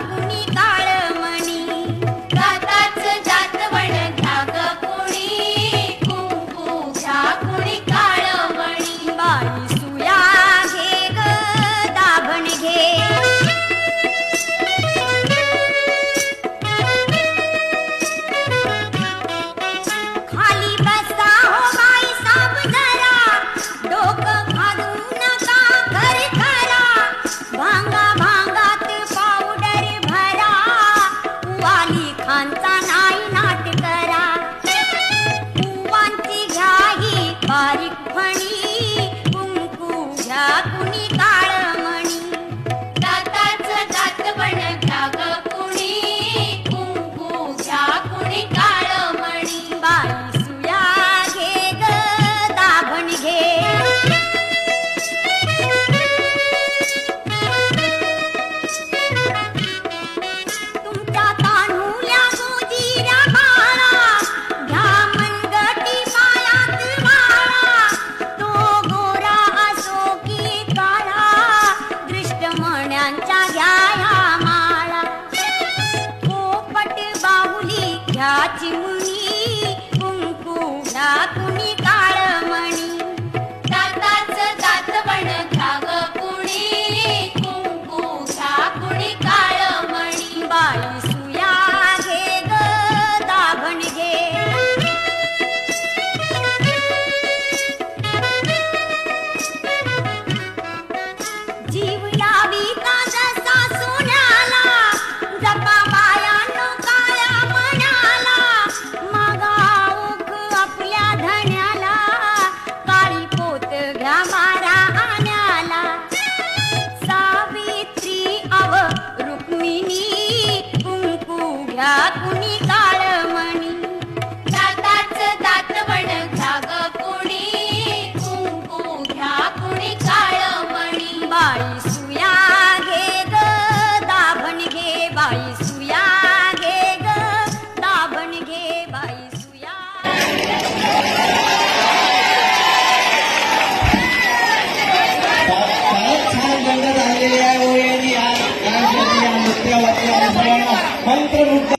कुणी काळमणी दाताच जातवण घ्या ग कुणी कुंकू घ्या कुणी काळमणी बाई सुया घे ग दाभण घे खाली बसा हो बाई साब जरा डोकं घालू नका घर करा भांगा भांगात पावडर भरा वाली खानचा नाही नाट करा कुवांची घ्या ही बारीक फणी कुंकू घ्या कुणी काळमणी दाताच जातवण घ्या ग कुणी कुंकू घ्या कुणी काळमणी बाई सुया घे ग दाभण घे तुमच्या तान्हुल्या गोजीऱ्या बाळा घ्या मनगटी पायात वाळा तो गोरा असो की काळा दृष्टमण्यांच्या घ्या ह्या माळा पोपट बाहुली घ्या चिमुणी कुंकू घ्या कुणी काळमणी दाताच जातवण घ्या ग कुणी कुंकू घ्या कुणी काळमणी बाई सुया घे ग दाभण घे जीव लाविता जसा सोन्याला जपा बायानो काळ्या मनाला मागा ओख आपल्या धण्याला काळी पोत घ्या मारा आण्याला सावित्री अव रुक्मिणी कुंकू घ्या कुणी काळमणी दाताच जातवण घ्या ग कुणी कुंकू घ्या कुणी काळमणी बाई सुया घे ग दाभण घे बाई सुया घे ग दाभण घे बाई सुया फारच छान रंग झालेली आहे. ओळी आणि या नृत्यावरती मंत्रमुग्ध